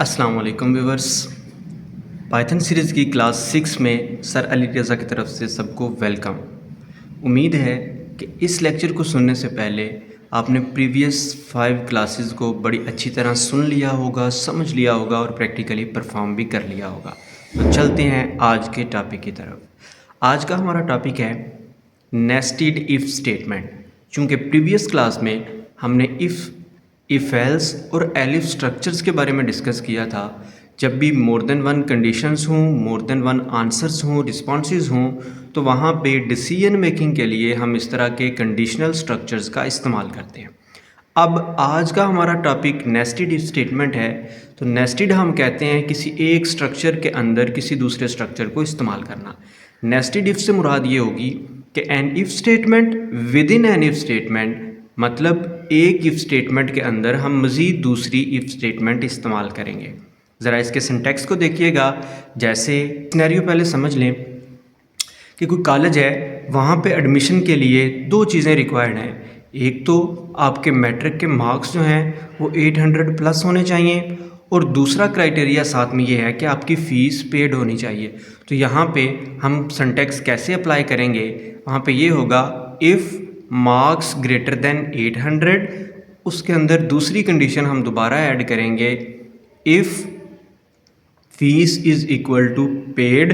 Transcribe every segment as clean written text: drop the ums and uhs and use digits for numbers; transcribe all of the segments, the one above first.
अस्सलाम वालेकुम viewers. Python series की क्लास 6 में सर अली रज़ा की तरफ से सबको वेलकम। उम्मीद है कि इस लेक्चर को सुनने से पहले आपने प्रीवियस 5 क्लासेस को बड़ी अच्छी तरह सुन लिया होगा, समझ लिया होगा और प्रैक्टिकली परफॉर्म भी कर लिया होगा। तो चलते हैं आज के टॉपिक की तरफ। आज का हमारा टॉपिक है नेस्टेड इफ़ स्टेटमेंट। चूँकि प्रीवियस क्लास में हमने इफ़ एल्स और एलिफ स्ट्रक्चर्स के बारे में डिस्कस किया था। जब भी मोर देन वन कंडीशंस हों, मोर देन वन आंसर्स हों, रिस्पॉन्सेज हों, तो वहाँ पे डिसीजन मेकिंग के लिए हम इस तरह के कंडीशनल स्ट्रक्चर्स का इस्तेमाल करते हैं। अब आज का हमारा टॉपिक नेस्टेड इफ स्टेटमेंट है। तो नेस्टेड हम कहते हैं किसी एक स्ट्रक्चर के अंदर किसी दूसरे स्ट्रक्चर को इस्तेमाल करना। नेस्टेड इफ से मुराद ये होगी कि an if statement within an if statement, मतलब एक इफ स्टेटमेंट के अंदर हम मज़ीद दूसरी इफ स्टेटमेंट इस्तेमाल करेंगे। ज़रा इसके सिंटैक्स को देखिएगा। जैसे सिनेरियो पहले समझ लें कि कोई कॉलेज है, वहाँ पे एडमिशन के लिए दो चीज़ें रिक्वायर्ड हैं। एक तो आपके मैट्रिक के मार्क्स जो हैं वो 800 प्लस होने चाहिए, और दूसरा क्राइटेरिया साथ में ये है कि आपकी फ़ीस पेड होनी चाहिए। तो यहाँ पे हम सिंटैक्स कैसे अप्लाई करेंगे, वहाँ पे ये होगा इफ़ मार्क्स ग्रेटर देन 800, उसके अंदर दूसरी कंडीशन हम दोबारा ऐड करेंगे if fees is equal to paid.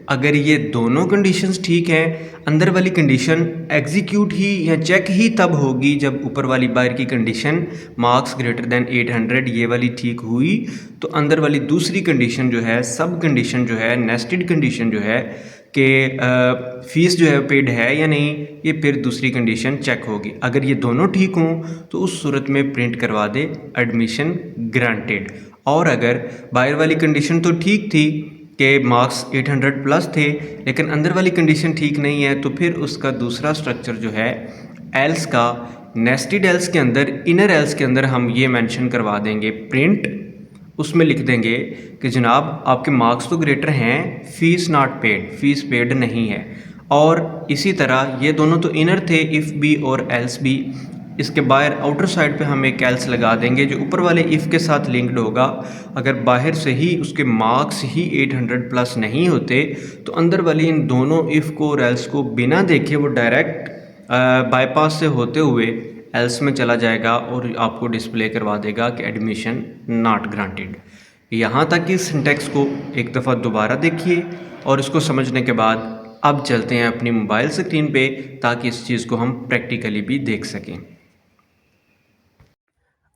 अगर ये दोनों कंडीशंस ठीक हैं, अंदर वाली कंडीशन एग्जीक्यूट ही या चेक ही तब होगी जब ऊपर वाली बाहर की कंडीशन मार्क्स ग्रेटर देन 800 ये वाली ठीक हुई, तो अंदर वाली दूसरी कंडीशन जो है, सब कंडीशन जो है, नेस्टेड कंडीशन जो है कि फ़ीस जो है पेड है या नहीं, ये फिर दूसरी कंडीशन चेक होगी। अगर ये दोनों ठीक हों तो उस सूरत में प्रिंट करवा दे एडमिशन ग्रांटेड। और अगर बाहर वाली कंडीशन तो ठीक थी कि मार्क्स 800 प्लस थे, लेकिन अंदर वाली कंडीशन ठीक नहीं है, तो फिर उसका दूसरा स्ट्रक्चर जो है एल्स का, नेस्टेड एल्स के अंदर, इनर एल्स के अंदर हम ये मेंशन करवा देंगे प्रिंट, उसमें लिख देंगे कि जनाब आपके मार्क्स तो ग्रेटर हैं, fees not paid, fees paid नहीं है। और इसी तरह ये दोनों तो इनर थे, इफ़ बी और एल्स बी, इसके बाहर आउटर साइड पे हम एक एल्स लगा देंगे जो ऊपर वाले इफ़ के साथ लिंक्ड होगा। अगर बाहर से ही उसके मार्क्स ही 800 प्लस नहीं होते, तो अंदर वाली इन दोनों इफ़ को और एल्स को बिना देखे वो डायरेक्ट बाईपास से होते हुए एल्स में चला जाएगा और आपको डिस्प्ले करवा देगा कि एडमिशन नॉट ग्रांटेड। यहाँ तक कि सिंटैक्स को एक दफ़ा दोबारा देखिए, और इसको समझने के बाद अब चलते हैं अपनी मोबाइल स्क्रीन पे, ताकि इस चीज़ को हम प्रैक्टिकली भी देख सकें।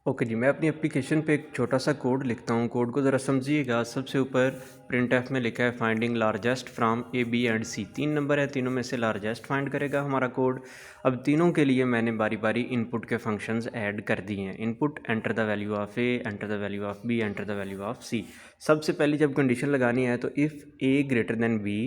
ओके जी, मैं अपनी एप्लीकेशन पे एक छोटा सा कोड लिखता हूँ। कोड को ज़रा समझिएगा। सबसे ऊपर प्रिंट एफ में लिखा है finding largest from A B and C. 3 number है, तीनों में से लार्जेस्ट फाइंड करेगा हमारा कोड। अब तीनों के लिए मैंने बारी बारी इनपुट के फंक्शंस ऐड कर दिए हैं। Input enter the value of A, enter the value of B, enter the value of C. सबसे पहले जब कंडीशन लगानी है तो if A greater than B,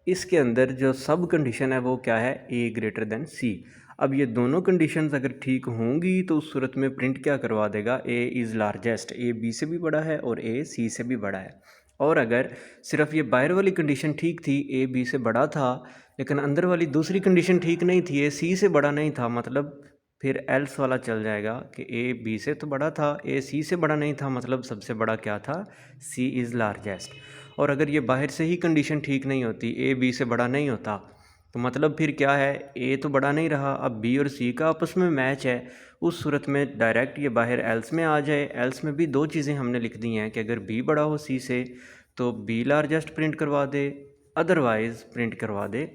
इसके अंदर जो सब कंडीशन है वो क्या है, ए ग्रेटर देन सी। अब ये दोनों कंडीशंस अगर ठीक होंगी तो उस सूरत में प्रिंट क्या करवा देगा, A is largest, A B से भी बड़ा है और ए सी से भी बड़ा है। और अगर सिर्फ ये बाहर वाली कंडीशन ठीक थी, ए बी से बड़ा था, लेकिन अंदर वाली दूसरी कंडीशन ठीक नहीं थी, ए सी से बड़ा नहीं था, मतलब फिर एल्स वाला चल जाएगा कि ए बी से तो बड़ा था, ए सी से बड़ा नहीं था, मतलब सबसे बड़ा क्या था, सी इज़ लार्जेस्ट। और अगर ये बाहर से ही कंडीशन ठीक नहीं होती, ए बी से बड़ा नहीं होता, तो मतलब फिर क्या है, ए तो बड़ा नहीं रहा, अब बी और सी का आपस में मैच है। उस सूरत में डायरेक्ट ये बाहर एल्स में आ जाए। एल्स में भी दो चीज़ें हमने लिख दी हैं कि अगर बी बड़ा हो सी से तो बी लार्जेस्ट प्रिंट करवा दे, अदरवाइज़ प्रिंट करवा दे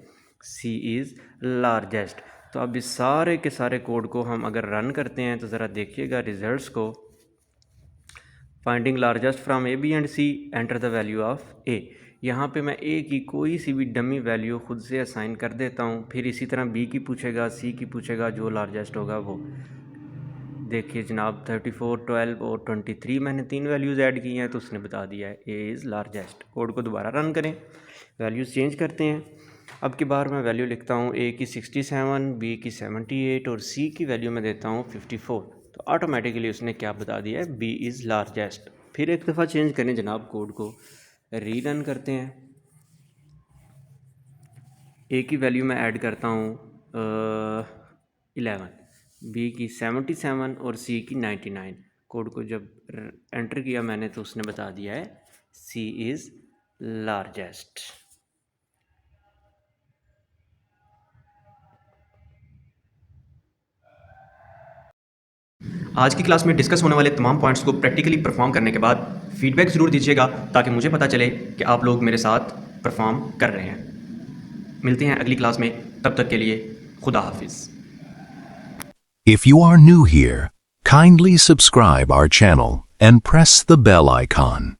सी इज़ लार्जेस्ट। तो अब इस सारे के सारे कोड को हम अगर रन करते हैं तो ज़रा देखिएगा रिजल्ट्स को। Finding largest from A B and C, enter the value of A. यहाँ पे मैं ए की कोई सी भी डमी वैल्यू खुद से असाइन कर देता हूँ। फिर इसी तरह बी की पूछेगा, सी की पूछेगा, जो लार्जेस्ट होगा वो। देखिए जनाब 34, 12 और 23 मैंने 3 वैल्यूज़ ऐड की हैं, तो उसने बता दिया है ए इज़ लार्जेस्ट। कोड को दोबारा रन करें, वैल्यूज़ चेंज करते हैं। अब की बार मैं वैल्यू लिखता हूँ ए की 67, बी की 78 और सी की वैल्यू मैं देता हूँ 54। तो ऑटोमेटिकली उसने क्या बता दिया है, बी इज़ लार्जेस्ट। फिर एक दफ़ा चेंज करें जनाब, कोड को रीरन करते हैं। ए की वैल्यू मैं ऐड करता हूँ 11, बी की 77 और सी की 99। कोड को जब एंटर किया मैंने तो उसने बता दिया है C इज़ लार्जेस्ट। आज की क्लास में डिस्कस होने वाले तमाम पॉइंट्स को प्रैक्टिकली परफॉर्म करने के बाद फीडबैक ज़रूर दीजिएगा ताकि मुझे पता चले कि आप लोग मेरे साथ परफॉर्म कर रहे हैं। मिलते हैं अगली क्लास में, तब तक के लिए खुदा हाफिज़। If you are new here, kindly subscribe our channel and press the bell icon.